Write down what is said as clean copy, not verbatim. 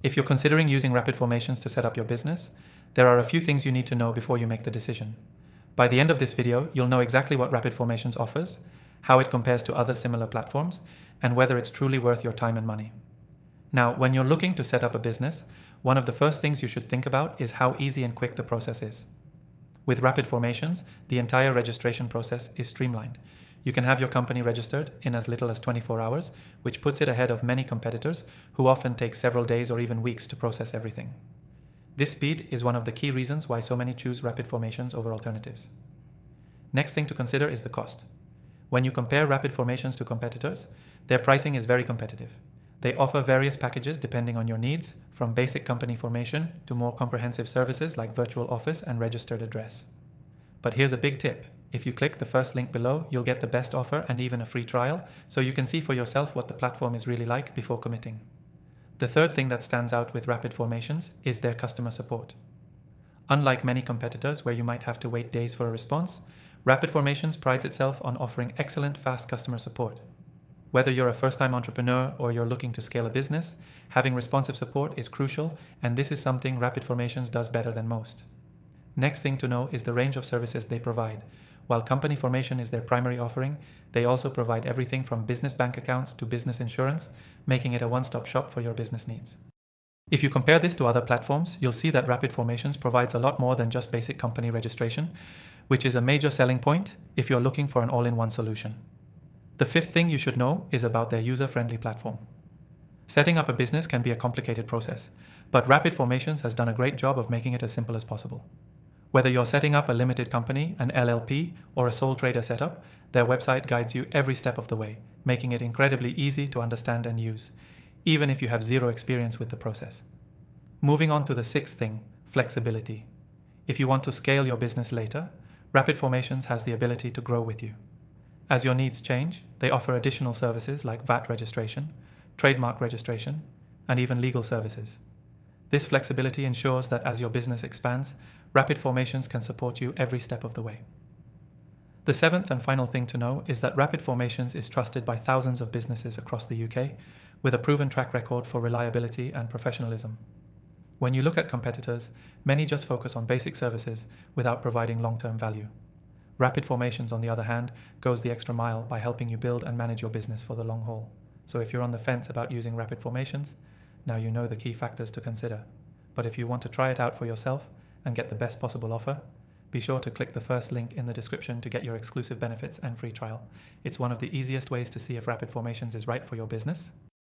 If you're considering using Rapid Formations to set up your business, there are a few things you need to know before you make the decision. By the end of this video, you'll know exactly what Rapid Formations offers, how it compares to other similar platforms, and whether it's truly worth your time and money. Now, when you're looking to set up a business, one of the first things you should think about is how easy and quick the process is. With Rapid Formations, the entire registration process is streamlined. You can have your company registered in as little as 24 hours, which puts it ahead of many competitors who often take several days or even weeks to process everything. This speed is one of the key reasons why so many choose Rapid Formations over alternatives. Next thing to consider is the cost. When you compare Rapid Formations to competitors, their pricing is very competitive. They offer various packages depending on your needs, from basic company formation to more comprehensive services like virtual office and registered address. But here's a big tip. If you click the first link below, you'll get the best offer and even a free trial, so you can see for yourself what the platform is really like before committing. The third thing that stands out with Rapid Formations is their customer support. Unlike many competitors where you might have to wait days for a response, Rapid Formations prides itself on offering excellent, fast customer support. Whether you're a first-time entrepreneur or you're looking to scale a business, having responsive support is crucial, and this is something Rapid Formations does better than most. Next thing to know is the range of services they provide. While company formation is their primary offering, they also provide everything from business bank accounts to business insurance, making it a one-stop shop for your business needs. If you compare this to other platforms, you'll see that Rapid Formations provides a lot more than just basic company registration, which is a major selling point if you're looking for an all-in-one solution. The fifth thing you should know is about their user-friendly platform. Setting up a business can be a complicated process, but Rapid Formations has done a great job of making it as simple as possible. Whether you're setting up a limited company, an LLP, or a sole trader setup, their website guides you every step of the way, making it incredibly easy to understand and use, even if you have zero experience with the process. Moving on to the sixth thing, flexibility. If you want to scale your business later, Rapid Formations has the ability to grow with you. As your needs change, they offer additional services like VAT registration, trademark registration, and even legal services. This flexibility ensures that as your business expands, Rapid Formations can support you every step of the way. The seventh and final thing to know is that Rapid Formations is trusted by thousands of businesses across the UK, with a proven track record for reliability and professionalism. When you look at competitors, many just focus on basic services without providing long-term value. Rapid Formations, on the other hand, goes the extra mile by helping you build and manage your business for the long haul. So if you're on the fence about using Rapid Formations, now you know the key factors to consider. But if you want to try it out for yourself and get the best possible offer, be sure to click the first link in the description to get your exclusive benefits and free trial. It's one of the easiest ways to see if Rapid Formations is right for your business.